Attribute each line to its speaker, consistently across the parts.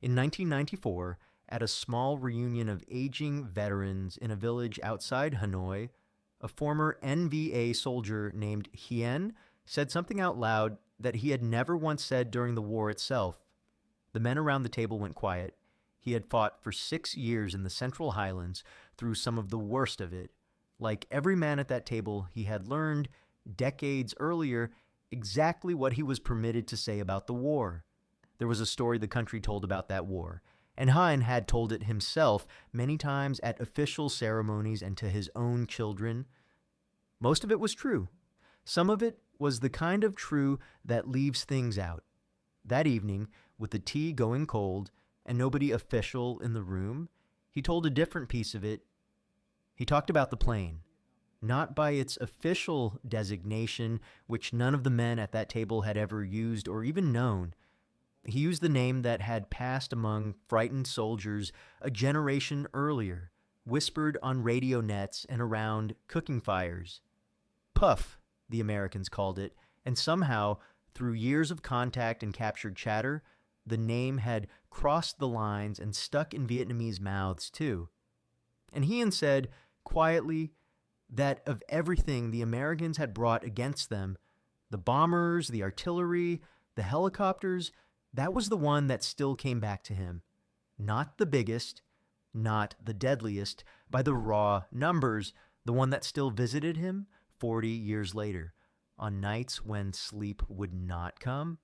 Speaker 1: In 1994, at a small reunion of aging veterans in a village outside Hanoi, a former NVA soldier named Hien said something out loud that he had never once said during the war itself. The men around the table went quiet. He had fought for 6 years in the Central Highlands through some of the worst of it. Like every man at that table, he had learned, decades earlier, exactly what he was permitted to say about the war. There was a story the country told about that war, and Hein had told it himself many times at official ceremonies and to his own children. Most of it was true. Some of it was the kind of true that leaves things out. That evening, with the tea going cold and nobody official in the room, he told a different piece of it. He talked about the plane, not by its official designation, which none of the men at that table had ever used or even known. He used the name that had passed among frightened soldiers a generation earlier, whispered on radio nets and around cooking fires. Puff, the Americans called it, and somehow, through years of contact and captured chatter, the name had crossed the lines and stuck in Vietnamese mouths too. And Hien said, quietly, that of everything the Americans had brought against them, the bombers, the artillery, the helicopters, that was the one that still came back to him. Not the biggest, not the deadliest, by the raw numbers, the one that still visited him 40 years later, on nights when sleep would not come.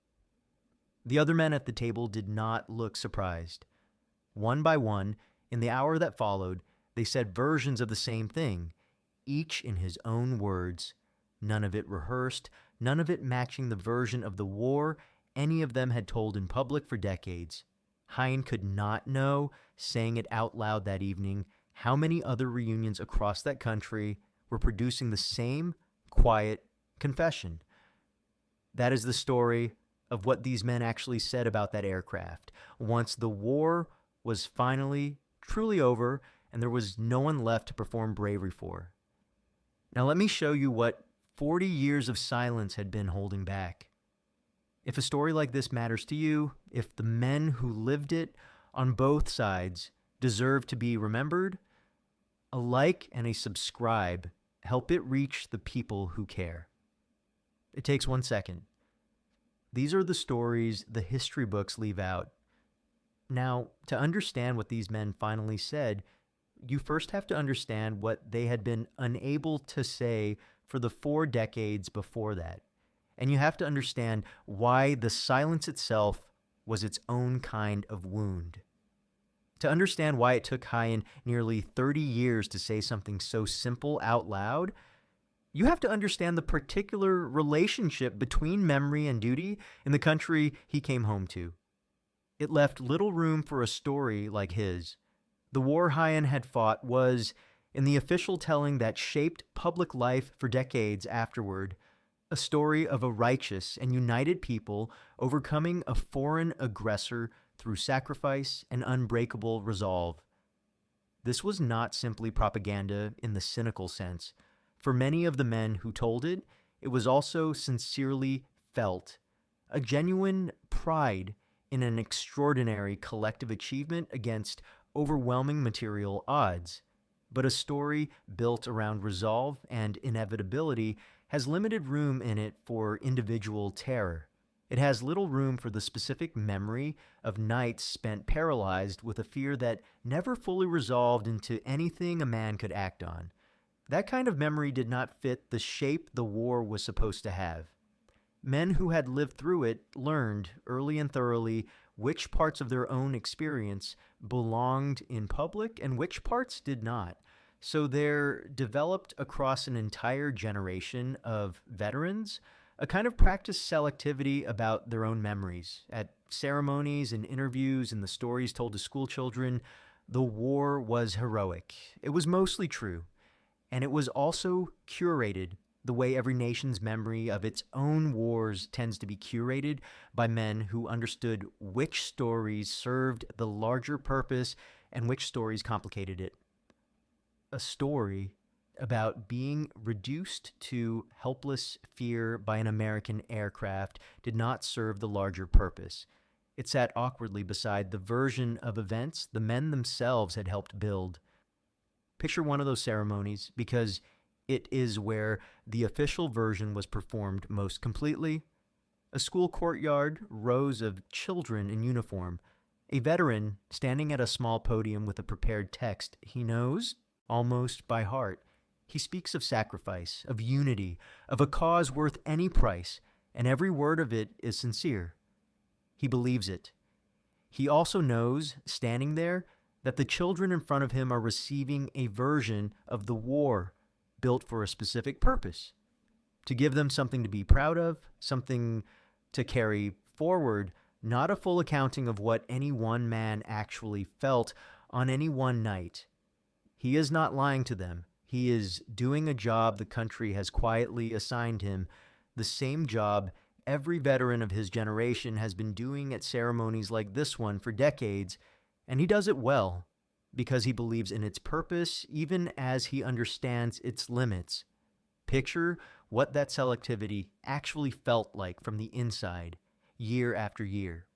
Speaker 1: The other men at the table did not look surprised. One by one, in the hour that followed, they said versions of the same thing, each in his own words, none of it rehearsed, none of it matching the version of the war any of them had told in public for decades. Hein could not know, saying it out loud that evening, how many other reunions across that country were producing the same quiet confession. That is the story of what these men actually said about that aircraft. Once the war was finally, truly over, and there was no one left to perform bravery for. Now let me show you what 40 years of silence had been holding back. If a story like this matters to you, if the men who lived it on both sides deserve to be remembered, a like and a subscribe help it reach the people who care. It takes 1 second. These are the stories the history books leave out. Now, to understand what these men finally said, you first have to understand what they had been unable to say for the 4 decades before that. And you have to understand why the silence itself was its own kind of wound. To understand why it took Hien nearly 30 years to say something so simple out loud, you have to understand the particular relationship between memory and duty in the country he came home to. It left little room for a story like his. The war Hien had fought was, in the official telling that shaped public life for decades afterward, a story of a righteous and united people overcoming a foreign aggressor through sacrifice and unbreakable resolve. This was not simply propaganda in the cynical sense. For many of the men who told it, it was also sincerely felt, a genuine pride in an extraordinary collective achievement against overwhelming material odds. But a story built around resolve and inevitability has limited room in it for individual terror. It has little room for the specific memory of nights spent paralyzed with a fear that never fully resolved into anything a man could act on. That kind of memory did not fit the shape the war was supposed to have. Men who had lived through it learned, early and thoroughly, which parts of their own experience belonged in public and which parts did not. So there developed across an entire generation of veterans a kind of practiced selectivity about their own memories. At ceremonies and interviews and the stories told to school children, the war was heroic. It was mostly true. And it was also curated the way every nation's memory of its own wars tends to be curated by men who understood which stories served the larger purpose and which stories complicated it. A story about being reduced to helpless fear by an American aircraft did not serve the larger purpose. It sat awkwardly beside the version of events the men themselves had helped build. Picture one of those ceremonies, because it is where the official version was performed most completely. A school courtyard, rows of children in uniform, a veteran standing at a small podium with a prepared text he knows almost by heart. He speaks of sacrifice, of unity, of a cause worth any price, and every word of it is sincere. He believes it. He also knows, standing there, that the children in front of him are receiving a version of the war built for a specific purpose, to give them something to be proud of, something to carry forward, not a full accounting of what any one man actually felt on any one night. He is not lying to them. He is doing a job the country has quietly assigned him, the same job every veteran of his generation has been doing at ceremonies like this one for decades, and he does it well because he believes in its purpose even as he understands its limits. Picture what that selectivity actually felt like from the inside, year after year.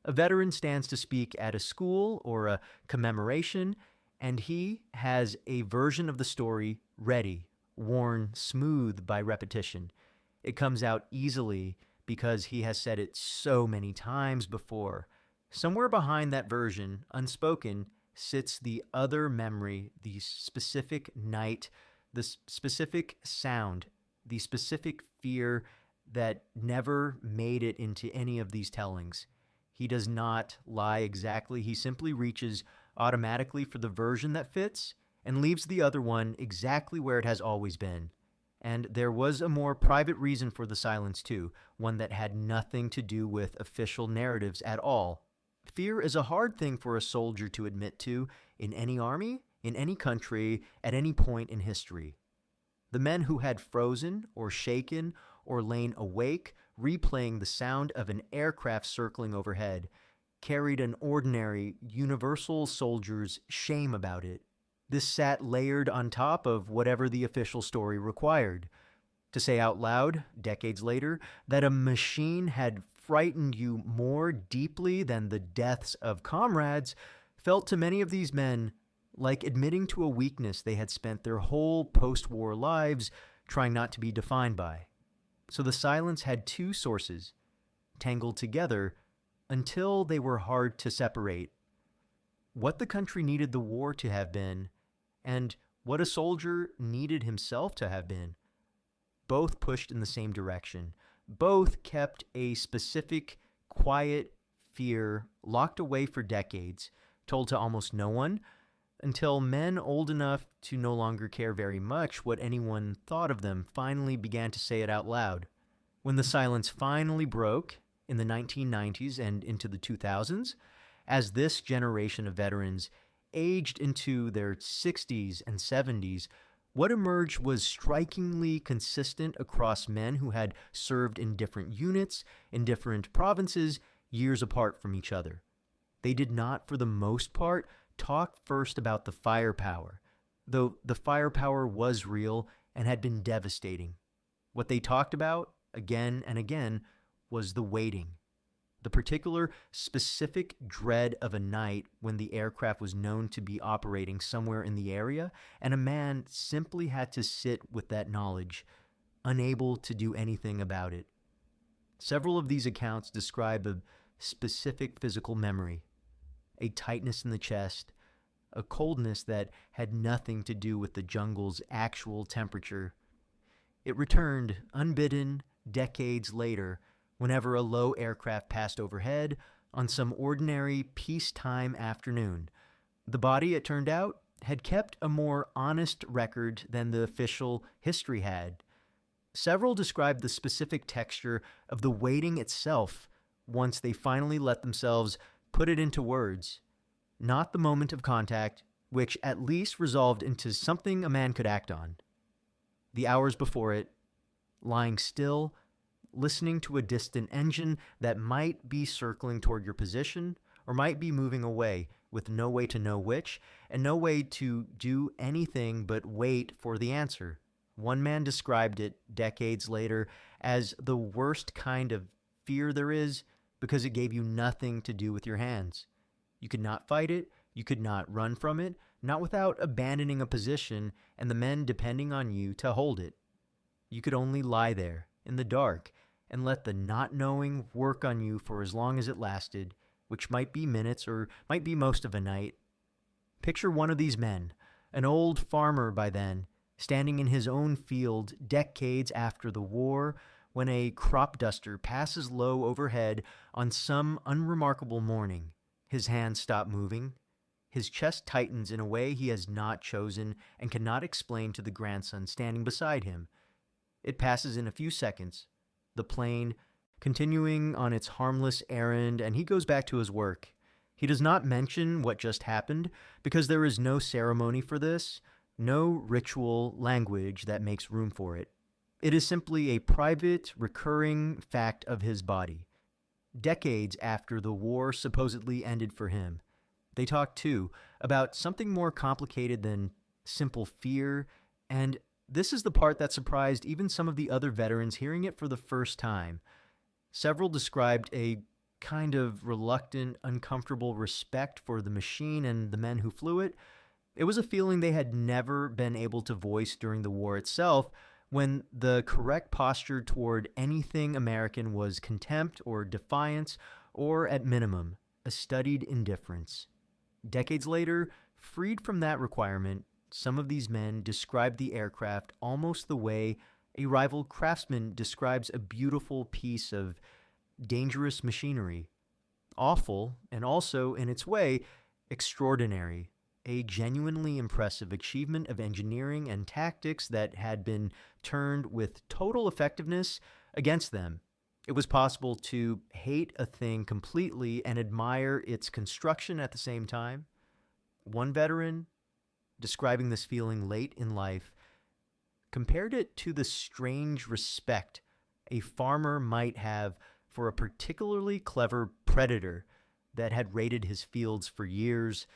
Speaker 1: A veteran stands to speak at a school or a commemoration, and he has a version of the story ready, worn smooth by repetition. It comes out easily because he has said it so many times before. Somewhere behind that version, unspoken, sits the other memory, the specific night, the specific sound, the specific fear that never made it into any of these tellings. He does not lie exactly. He simply reaches automatically for the version that fits and leaves the other one exactly where it has always been. And there was a more private reason for the silence too, one that had nothing to do with official narratives at all. Fear is a hard thing for a soldier to admit to in any army, in any country, at any point in history. The men who had frozen or shaken or lain awake, replaying the sound of an aircraft circling overhead, carried an ordinary, universal soldier's shame about it. This sat layered on top of whatever the official story required. To say out loud, decades later, that a machine had frightened you more deeply than the deaths of comrades felt to many of these men like admitting to a weakness they had spent their whole post-war lives trying not to be defined by. So the silence had two sources, tangled together until they were hard to separate. What the country needed the war to have been, and what a soldier needed himself to have been. Both pushed in the same direction. Both kept a specific, quiet fear locked away for decades, told to almost no one, until men old enough to no longer care very much what anyone thought of them finally began to say it out loud. When the silence finally broke in the 1990s and into the 2000s, as this generation of veterans aged into their 60s and 70s, what emerged was strikingly consistent across men who had served in different units, in different provinces, years apart from each other. They did not, for the most part, talk first about the firepower, though the firepower was real and had been devastating. What they talked about, again and again, was the waiting. The particular specific dread of a night when the aircraft was known to be operating somewhere in the area, and a man simply had to sit with that knowledge, unable to do anything about it. Several of these accounts describe a specific physical memory, a tightness in the chest, a coldness that had nothing to do with the jungle's actual temperature. It returned, unbidden, decades later, whenever a low aircraft passed overhead on some ordinary peacetime afternoon. The body, it turned out, had kept a more honest record than the official history had. Several described the specific texture of the waiting itself once they finally let themselves put it into words. Not the moment of contact, which at least resolved into something a man could act on. The hours before it, lying still, listening to a distant engine that might be circling toward your position or might be moving away with no way to know which and no way to do anything but wait for the answer. One man described it decades later as the worst kind of fear there is, because it gave you nothing to do with your hands. You could not fight it, you could not run from it, not without abandoning a position and the men depending on you to hold it. You could only lie there, in the dark, and let the not knowing work on you for as long as it lasted, which might be minutes or might be most of a night. Picture one of these men, an old farmer by then, standing in his own field decades after the war, when a crop duster passes low overhead on some unremarkable morning. His hands stop moving. His chest tightens in a way he has not chosen and cannot explain to the grandson standing beside him. It passes in a few seconds, the plane continuing on its harmless errand, and he goes back to his work. He does not mention what just happened because there is no ceremony for this, no ritual language that makes room for it. It is simply a private, recurring fact of his body. Decades after the war supposedly ended for him, they talk too about something more complicated than simple fear, and this is the part that surprised even some of the other veterans hearing it for the first time. Several described a kind of reluctant, uncomfortable respect for the machine and the men who flew it. It was a feeling they had never been able to voice during the war itself, when the correct posture toward anything American was contempt or defiance, or at minimum, a studied indifference. Decades later, freed from that requirement, some of these men described the aircraft almost the way a rival craftsman describes a beautiful piece of dangerous machinery. Awful, and also, in its way, extraordinary. A genuinely impressive achievement of engineering and tactics that had been turned with total effectiveness against them. It was possible to hate a thing completely and admire its construction at the same time. One veteran, describing this feeling late in life, compared it to the strange respect a farmer might have for a particularly clever predator that had raided his fields for years.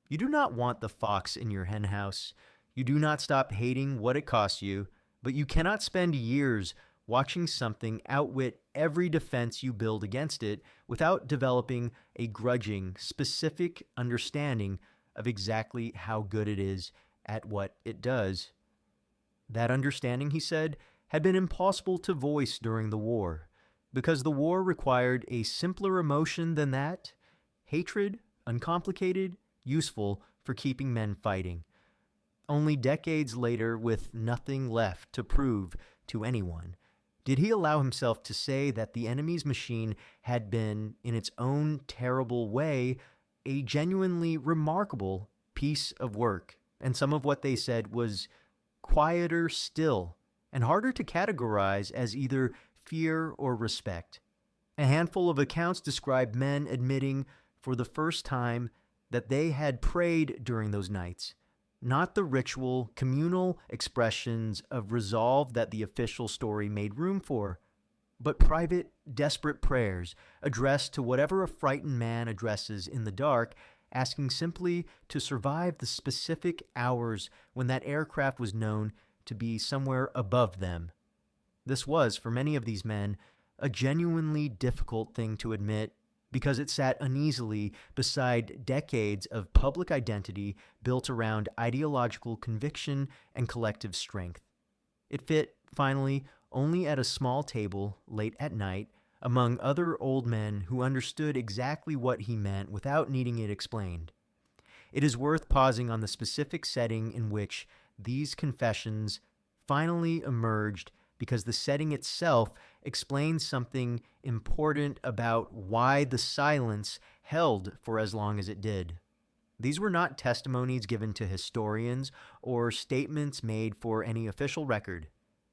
Speaker 1: You do not want the fox in your henhouse. You do not stop hating what it costs you, but you cannot spend years watching something outwit every defense you build against it without developing a grudging, specific understanding of exactly how good it is at what it does. That understanding, he said, had been impossible to voice during the war, because the war required a simpler emotion than that: hatred, uncomplicated, useful for keeping men fighting. Only decades later, with nothing left to prove to anyone, did he allow himself to say that the enemy's machine had been, in its own terrible way, a genuinely remarkable piece of work, and some of what they said was quieter still and harder to categorize as either fear or respect. A handful of accounts described men admitting for the first time that they had prayed during those nights, not the ritual, communal expressions of resolve that the official story made room for, but private, desperate prayers addressed to whatever a frightened man addresses in the dark, asking simply to survive the specific hours when that aircraft was known to be somewhere above them. This was, for many of these men, a genuinely difficult thing to admit, because it sat uneasily beside decades of public identity built around ideological conviction and collective strength. It fit, finally, only at a small table late at night among other old men who understood exactly what he meant without needing it explained. It is worth pausing on the specific setting in which these confessions finally emerged, because the setting itself explains something important about why the silence held for as long as it did. These were not testimonies given to historians or statements made for any official record.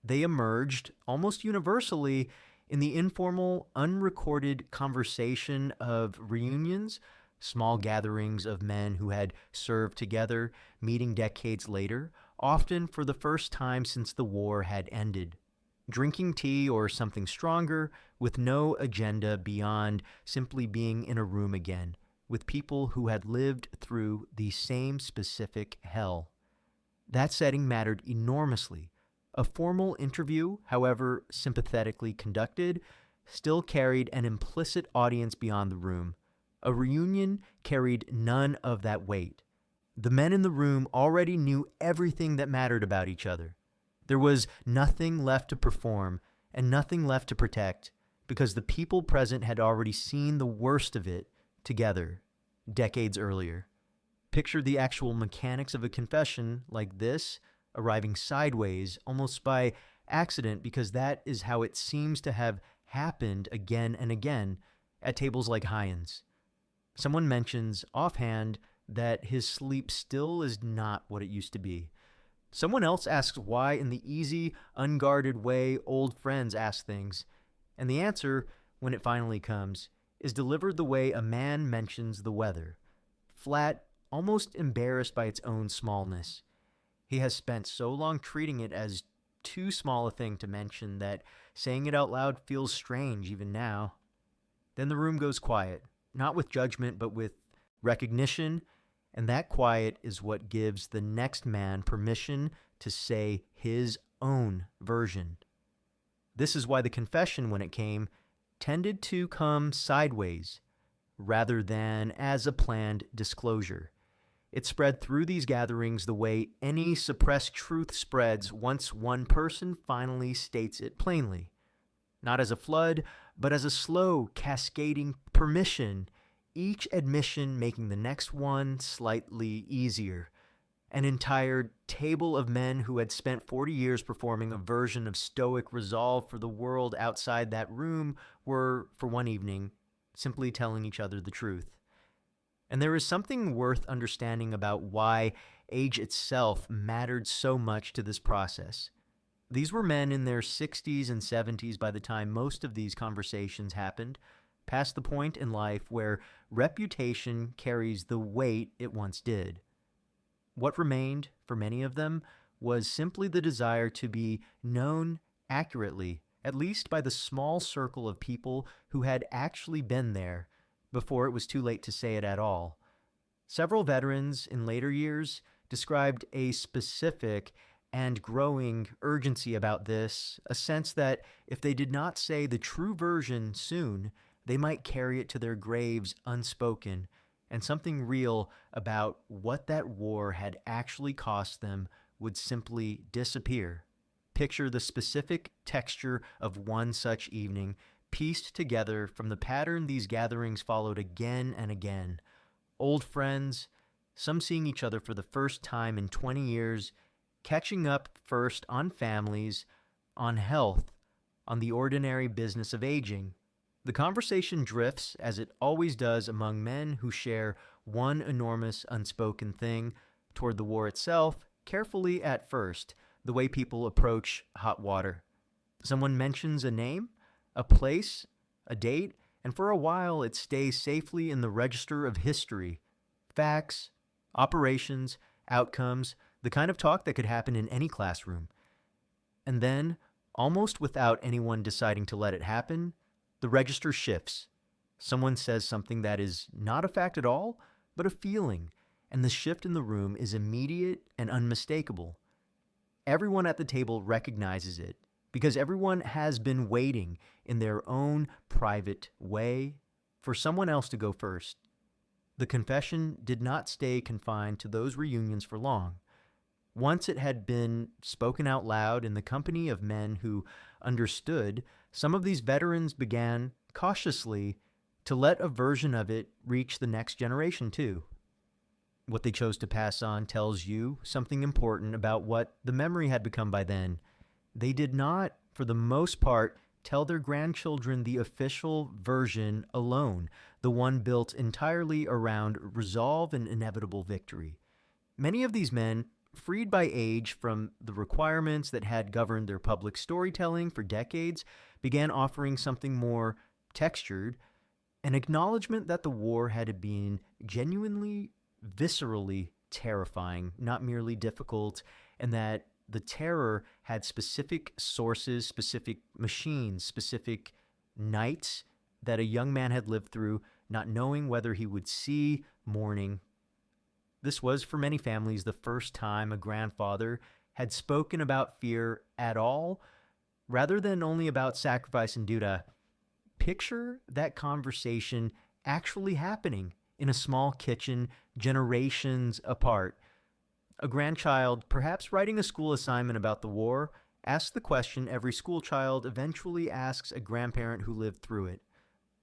Speaker 1: They emerged, almost universally, in the informal, unrecorded conversation of reunions, small gatherings of men who had served together, meeting decades later, often for the first time since the war had ended. Drinking tea or something stronger, with no agenda beyond simply being in a room again, with people who had lived through the same specific hell. That setting mattered enormously. A formal interview, however sympathetically conducted, still carried an implicit audience beyond the room. A reunion carried none of that weight. The men in the room already knew everything that mattered about each other. There was nothing left to perform and nothing left to protect, because the people present had already seen the worst of it together decades earlier. Picture the actual mechanics of a confession like this arriving sideways, almost by accident, because that is how it seems to have happened again and again at tables like Hyan's. Someone mentions offhand that his sleep still is not what it used to be. Someone else asks why, in the easy, unguarded way old friends ask things, and the answer, when it finally comes, is delivered the way a man mentions the weather, flat, almost embarrassed by its own smallness. He has spent so long treating it as too small a thing to mention that saying it out loud feels strange even now. Then the room goes quiet, not with judgment, but with recognition, and that quiet is what gives the next man permission to say his own version. This is why the confession, when it came, tended to come sideways, rather than as a planned disclosure. It spread through these gatherings the way any suppressed truth spreads once one person finally states it plainly. Not as a flood, but as a slow, cascading permission, each admission making the next one slightly easier. An entire table of men who had spent 40 years performing a version of stoic resolve for the world outside that room were, for one evening, simply telling each other the truth. And there is something worth understanding about why age itself mattered so much to this process. These were men in their 60s and 70s by the time most of these conversations happened, past the point in life where reputation carries the weight it once did. What remained, for many of them, was simply the desire to be known accurately, at least by the small circle of people who had actually been there before it was too late to say it at all. Several veterans in later years described a specific and growing urgency about this, a sense that if they did not say the true version soon, they might carry it to their graves unspoken, and something real about what that war had actually cost them would simply disappear. Picture the specific texture of one such evening, pieced together from the pattern these gatherings followed again and again. Old friends, some seeing each other for the first time in 20 years, catching up first on families, on health, on the ordinary business of aging. The conversation drifts, as it always does among men who share one enormous unspoken thing, toward the war itself, carefully at first, the way people approach hot water. Someone mentions a name, a place, a date, and for a while it stays safely in the register of history. Facts, operations, outcomes, the kind of talk that could happen in any classroom. And then, almost without anyone deciding to let it happen, the register shifts. Someone says something that is not a fact at all, but a feeling, and the shift in the room is immediate and unmistakable. Everyone at the table recognizes it, because everyone has been waiting in their own private way for someone else to go first. The confession did not stay confined to those reunions for long. Once it had been spoken out loud in the company of men who understood, some of these veterans began, cautiously, to let a version of it reach the next generation too. What they chose to pass on tells you something important about what the memory had become by then. They did not, for the most part, tell their grandchildren the official version alone, the one built entirely around resolve and inevitable victory. Many of these men, freed by age from the requirements that had governed their public storytelling for decades, began offering something more textured, an acknowledgement that the war had been genuinely, viscerally terrifying, not merely difficult, and that the terror had specific sources, specific machines, specific nights that a young man had lived through, not knowing whether he would see morning. This was, for many families, the first time a grandfather had spoken about fear at all, rather than only about sacrifice and duty. picture that conversation actually happening in a small kitchen generations apart. A grandchild, perhaps writing a school assignment about the war, asks the question every school child eventually asks a grandparent who lived through it.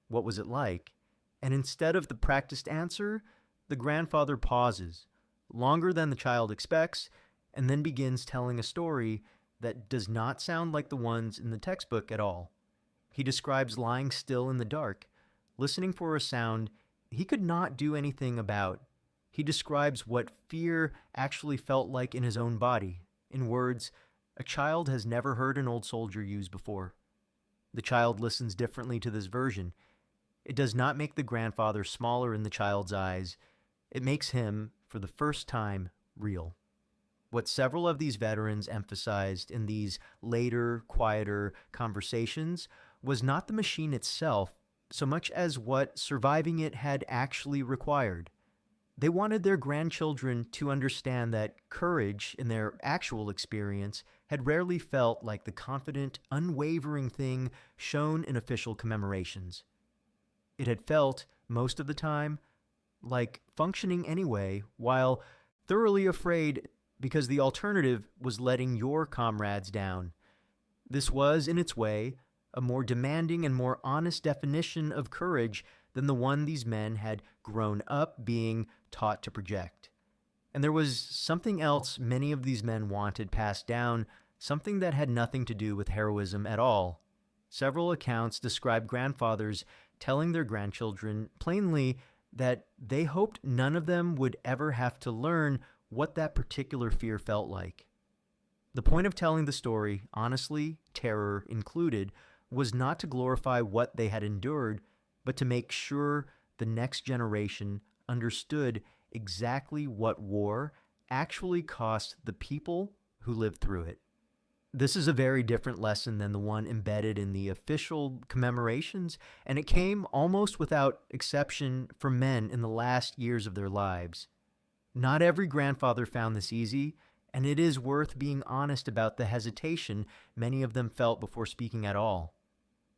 Speaker 1: What was it like? And instead of the practiced answer, the grandfather pauses, longer than the child expects, and then begins telling a story that does not sound like the ones in the textbook at all. He describes lying still in the dark, listening for a sound he could not do anything about. He describes what fear actually felt like in his own body, in words a child has never heard an old soldier use before. The child listens differently to this version. It does not make the grandfather smaller in the child's eyes. It makes him, for the first time, real. What several of these veterans emphasized in these later, quieter conversations was not the machine itself, so much as what surviving it had actually required. They wanted their grandchildren to understand that courage, in their actual experience, had rarely felt like the confident, unwavering thing shown in official commemorations. It had felt, most of the time, like functioning anyway, while thoroughly afraid because the alternative was letting your comrades down. This was, in its way, a more demanding and more honest definition of courage than the one these men had grown up being taught to project. And there was something else many of these men wanted passed down, something that had nothing to do with heroism at all. Several accounts describe grandfathers telling their grandchildren plainly that they hoped none of them would ever have to learn what that particular fear felt like. The point of telling the story, honestly, terror included, was not to glorify what they had endured, but to make sure the next generation understood exactly what war actually cost the people who lived through it. This is a very different lesson than the one embedded in the official commemorations, and it came almost without exception from men in the last years of their lives. Not every grandfather found this easy, and it is worth being honest about the hesitation many of them felt before speaking at all.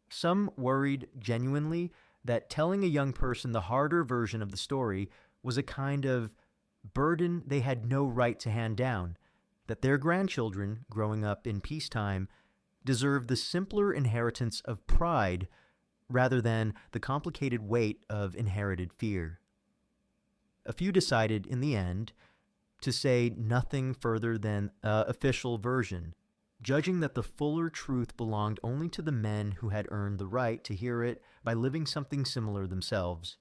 Speaker 1: Some worried genuinely that telling a young person the harder version of the story was a kind of burden they had no right to hand down, that their grandchildren, growing up in peacetime, deserved the simpler inheritance of pride rather than the complicated weight of inherited fear. A few decided, in the end, to say nothing further than official version, judging that the fuller truth belonged only to the men who had earned the right to hear it by living something similar themselves.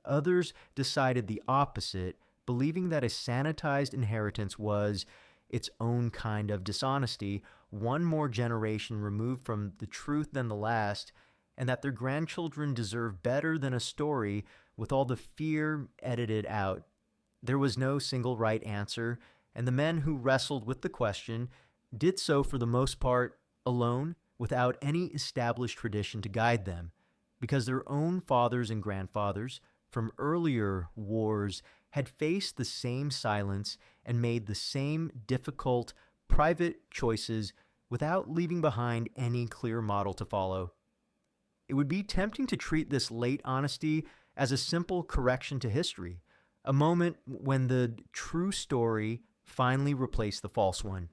Speaker 1: Others decided the opposite, believing that a sanitized inheritance was its own kind of dishonesty, one more generation removed from the truth than the last, and that their grandchildren deserved better than a story with all the fear edited out. There was no single right answer, and the men who wrestled with the question did so for the most part alone, without any established tradition to guide them, because their own fathers and grandfathers from earlier wars had faced the same silence and made the same difficult, private choices without leaving behind any clear model to follow. It would be tempting to treat this late honesty as a simple correction to history, a moment when the true story finally replaced the false one.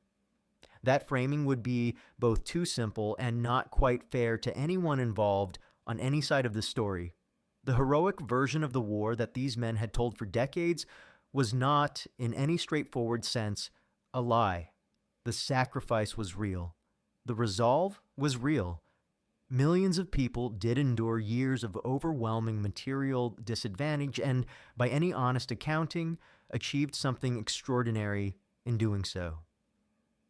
Speaker 1: That framing would be both too simple and not quite fair to anyone involved on any side of the story. The heroic version of the war that these men had told for decades was not, in any straightforward sense, a lie. The sacrifice was real. The resolve was real. Millions of people did endure years of overwhelming material disadvantage and, by any honest accounting, achieved something extraordinary in doing so.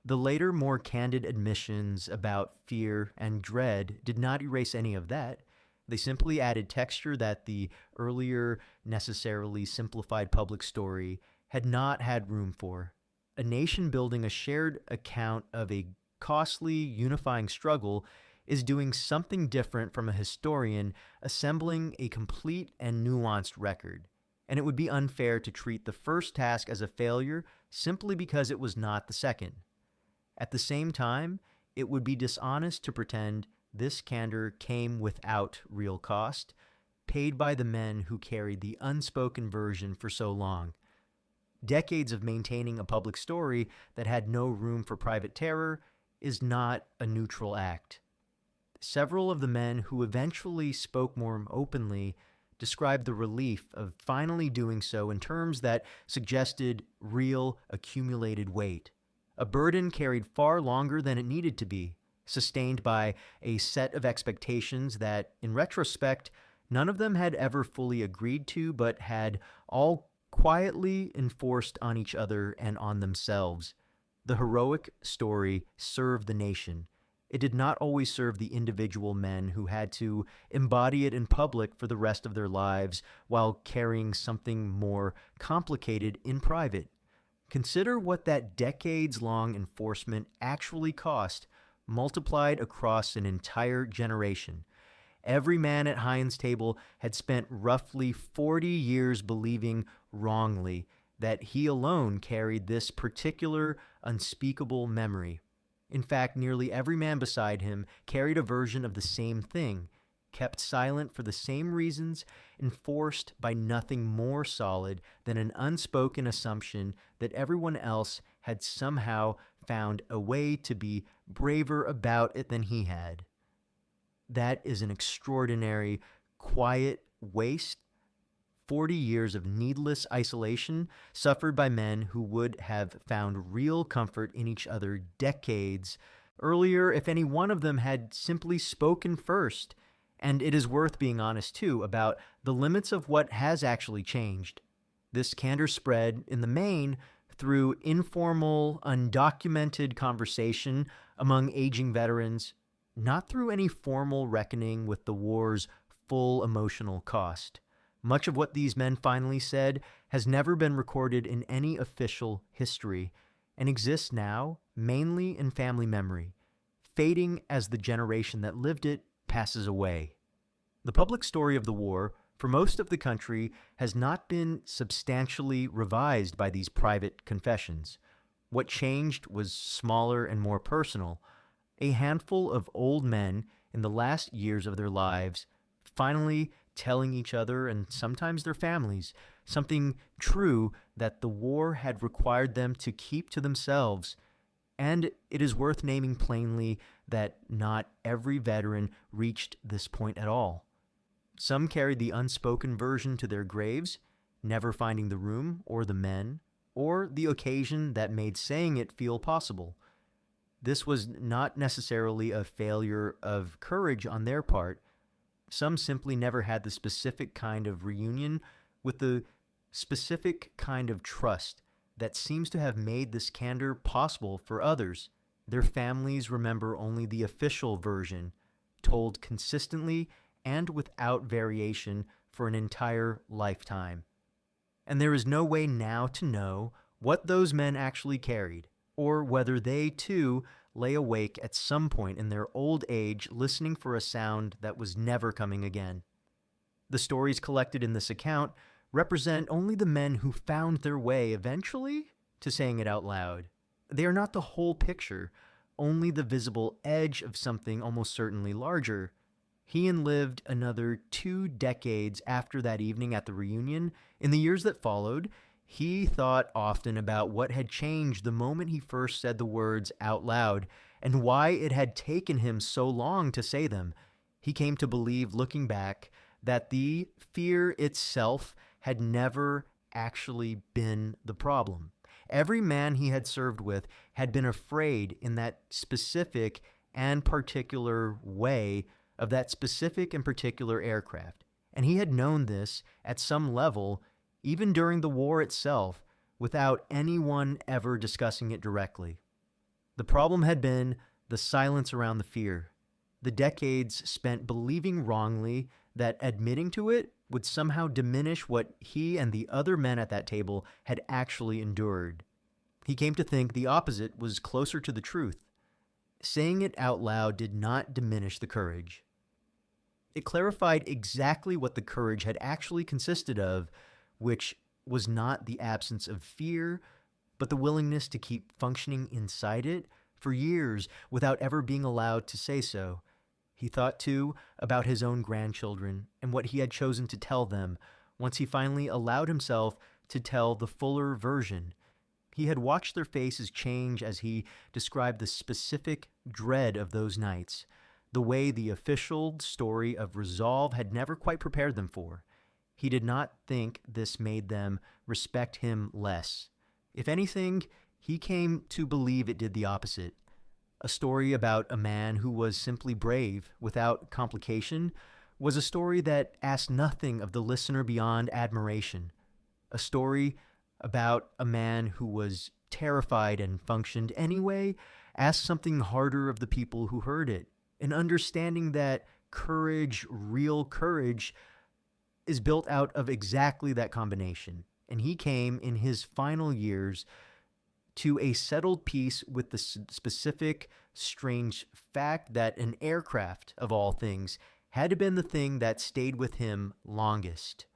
Speaker 1: The later, more candid admissions about fear and dread did not erase any of that. They simply added texture that the earlier, necessarily simplified public story had not had room for. A nation building a shared account of a costly, unifying struggle is doing something different from a historian assembling a complete and nuanced record, and it would be unfair to treat the first task as a failure simply because it was not the second. At the same time, it would be dishonest to pretend this candor came without real cost, paid by the men who carried the unspoken version for so long. Decades of maintaining a public story that had no room for private terror is not a neutral act. Several of the men who eventually spoke more openly described the relief of finally doing so in terms that suggested real accumulated weight, a burden carried far longer than it needed to be, sustained by a set of expectations that, in retrospect, none of them had ever fully agreed to, but had all quietly enforced on each other and on themselves. The heroic story served the nation. It did not always serve the individual men who had to embody it in public for the rest of their lives while carrying something more complicated in private. Consider what that decades-long enforcement actually cost, multiplied across an entire generation. Every man at Hein's table had spent roughly 40 years believing wrongly that he alone carried this particular unspeakable memory. In fact, nearly every man beside him carried a version of the same thing, kept silent for the same reasons, enforced by nothing more solid than an unspoken assumption that everyone else had somehow found a way to be braver about it than he had. That is an extraordinary, quiet waste. 40 years of needless isolation suffered by men who would have found real comfort in each other decades earlier if any one of them had simply spoken first. And it is worth being honest, too, about the limits of what has actually changed. This candor spread, in the main, through informal, undocumented conversation among aging veterans, not through any formal reckoning with the war's full emotional cost. Much of what these men finally said has never been recorded in any official history and exists now mainly in family memory, fading as the generation that lived it passes away. The public story of the war, for most of the country, has not been substantially revised by these private confessions. What changed was smaller and more personal. A handful of old men in the last years of their lives finally telling each other and sometimes their families something true that the war had required them to keep to themselves. And it is worth naming plainly that not every veteran reached this point at all. Some carried the unspoken version to their graves, never finding the room or the men or the occasion that made saying it feel possible. This was not necessarily a failure of courage on their part. Some simply never had the specific kind of reunion with the specific kind of trust that seems to have made this candor possible for others. Their families remember only the official version, told consistently and without variation for an entire lifetime. And there is no way now to know what those men actually carried, or whether they, too, lay awake at some point in their old age listening for a sound that was never coming again. The stories collected in this account represent only the men who found their way eventually to saying it out loud. They are not the whole picture, only the visible edge of something almost certainly larger. Hien lived another 2 decades after that evening at the reunion. In the years that followed, he thought often about what had changed the moment he first said the words out loud and why it had taken him so long to say them. He came to believe, looking back, that the fear itself had never actually been the problem. Every man he had served with had been afraid in that specific and particular way of that specific and particular aircraft. And he had known this at some level even during the war itself, without anyone ever discussing it directly. The problem had been the silence around the fear, the decades spent believing wrongly that admitting to it would somehow diminish what he and the other men at that table had actually endured. He came to think the opposite was closer to the truth. Saying it out loud did not diminish the courage. It clarified exactly what the courage had actually consisted of, which was not the absence of fear, but the willingness to keep functioning inside it for years without ever being allowed to say so. He thought, too, about his own grandchildren and what he had chosen to tell them once he finally allowed himself to tell the fuller version. He had watched their faces change as he described the specific dread of those nights, the way the official story of resolve had never quite prepared them for. He did not think this made them respect him less. If anything, he came to believe it did the opposite. A story about a man who was simply brave, without complication, was a story that asked nothing of the listener beyond admiration. A story about a man who was terrified and functioned anyway asked something harder of the people who heard it, an understanding that courage, real courage, is built out of exactly that combination. And he came in his final years to a settled peace with the specific, strange fact that an aircraft, of all things, had been the thing that stayed with him longest.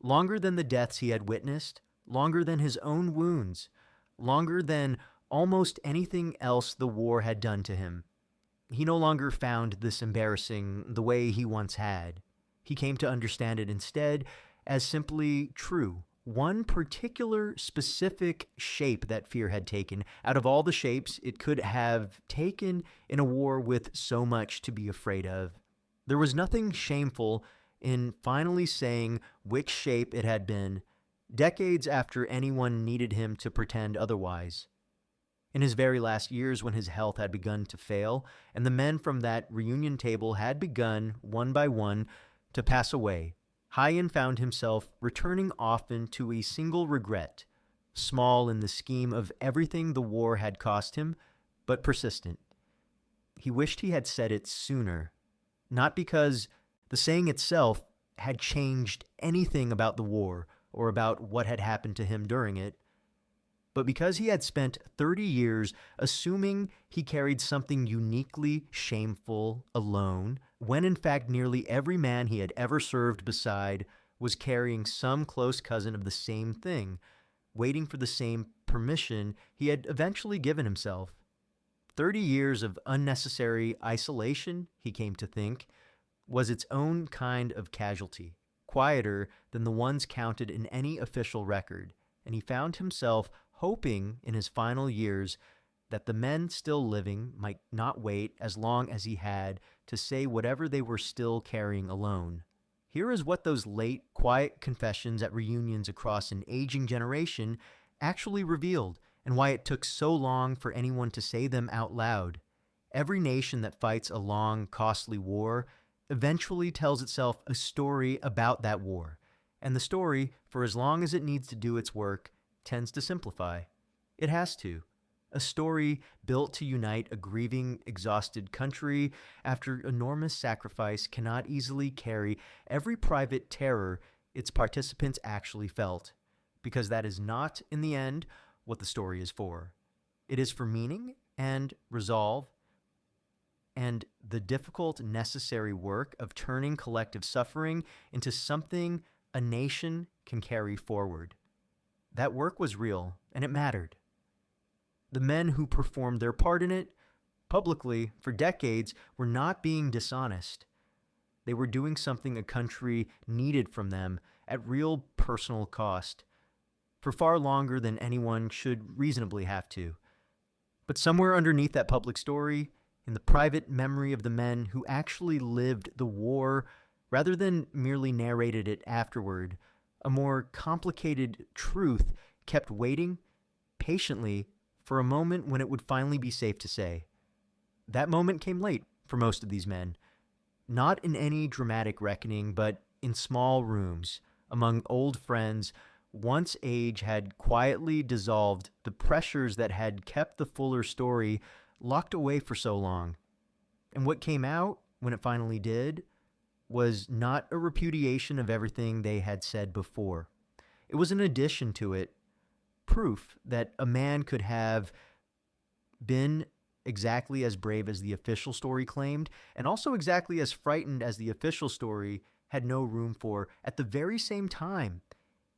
Speaker 1: Longer than the deaths he had witnessed, longer than his own wounds, longer than almost anything else the war had done to him. He no longer found this embarrassing the way he once had. He came to understand it instead as simply true. One particular specific shape that fear had taken out of all the shapes it could have taken in a war with so much to be afraid of. There was nothing shameful in finally saying which shape it had been, decades after anyone needed him to pretend otherwise. In his very last years, when his health had begun to fail, and the men from that reunion table had begun, one by one, to pass away, Hyen found himself returning often to a single regret, small in the scheme of everything the war had cost him, but persistent. He wished he had said it sooner, not because the saying itself had changed anything about the war or about what had happened to him during it, but because he had spent 30 years assuming he carried something uniquely shameful alone, when in fact nearly every man he had ever served beside was carrying some close cousin of the same thing, waiting for the same permission he had eventually given himself. 30 years of unnecessary isolation, he came to think, was its own kind of casualty, quieter than the ones counted in any official record, and he found himself hoping in his final years that the men still living might not wait as long as he had to say whatever they were still carrying alone. Here is what those late, quiet confessions at reunions across an aging generation actually revealed, and why it took so long for anyone to say them out loud. Every nation that fights a long, costly war eventually tells itself a story about that war, and the story, for as long as it needs to do its work, tends to simplify. It has to. A story built to unite a grieving, exhausted country after enormous sacrifice cannot easily carry every private terror its participants actually felt, because that is not, in the end, what the story is for. It is for meaning and resolve and the difficult, necessary work of turning collective suffering into something a nation can carry forward. That work was real, and it mattered. The men who performed their part in it, publicly, for decades, were not being dishonest. They were doing something a country needed from them at real personal cost, for far longer than anyone should reasonably have to. But somewhere underneath that public story, in the private memory of the men who actually lived the war, rather than merely narrated it afterward, a more complicated truth kept waiting patiently for a moment when it would finally be safe to say. That moment came late for most of these men, not in any dramatic reckoning, but in small rooms, among old friends. Once age had quietly dissolved the pressures that had kept the fuller story locked away for so long. And what came out, when it finally did, was not a repudiation of everything they had said before. It was an addition to it, proof that a man could have been exactly as brave as the official story claimed, and also exactly as frightened as the official story had no room for at the very same time,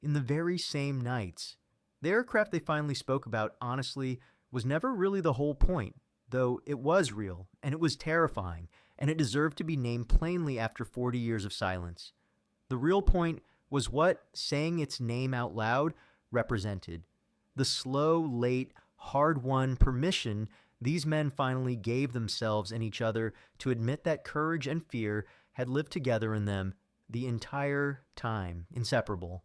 Speaker 1: in the very same nights. The aircraft they finally spoke about, honestly, was never really the whole point, though it was real, and it was terrifying, and it deserved to be named plainly after 40 years of silence. The real point was what saying its name out loud represented. The slow, late, hard-won permission these men finally gave themselves and each other to admit that courage and fear had lived together in them the entire time, inseparable,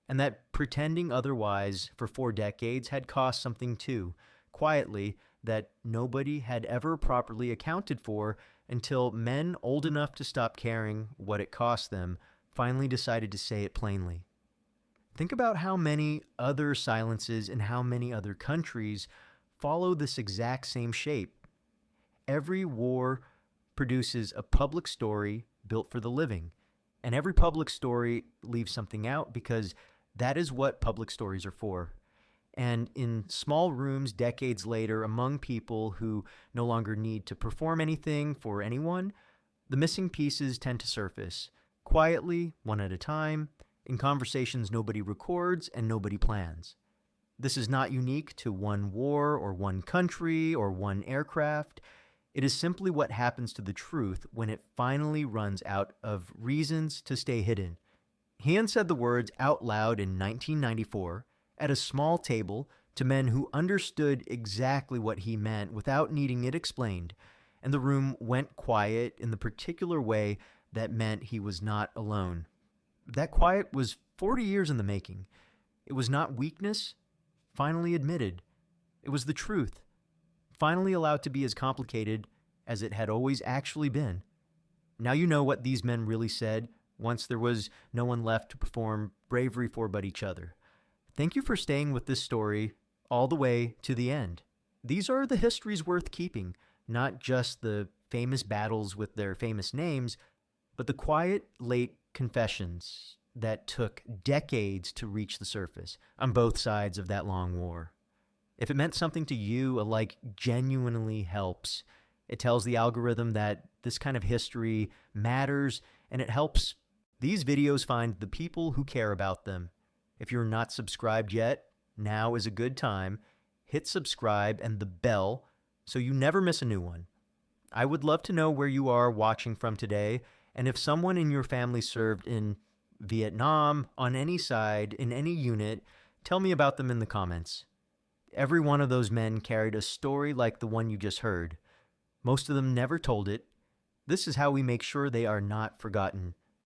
Speaker 1: and that pretending otherwise for 4 decades had cost something too, quietly, that nobody had ever properly accounted for until men old enough to stop caring what it cost them finally decided to say it plainly. Think about how many other silences in how many other countries follow this exact same shape. Every war produces a public story built for the living, and every public story leaves something out because that is what public stories are for. And in small rooms decades later, among people who no longer need to perform anything for anyone, the missing pieces tend to surface, quietly, one at a time, in conversations nobody records and nobody plans. This is not unique to one war or one country or one aircraft. It is simply what happens to the truth when it finally runs out of reasons to stay hidden. Hien said the words out loud in 1994 at a small table to men who understood exactly what he meant without needing it explained, and the room went quiet in the particular way that meant he was not alone. That quiet was 40 years in the making. It was not weakness, finally admitted. It was the truth, finally allowed to be as complicated as it had always actually been. Now you know what these men really said once there was no one left to perform bravery for but each other. Thank you for staying with this story all the way to the end. These are the histories worth keeping, not just the famous battles with their famous names, but the quiet, late confessions that took decades to reach the surface on both sides of that long war. If it meant something to you, a like genuinely helps. It tells the algorithm that this kind of history matters, and it helps these videos find the people who care about them. If you're not subscribed yet, now is a good time. Hit subscribe and the bell so you never miss a new one. I would love to know where you are watching from today, and if someone in your family served in Vietnam, on any side, in any unit, tell me about them in the comments. Every one of those men carried a story like the one you just heard. Most of them never told it. This is how we make sure they are not forgotten.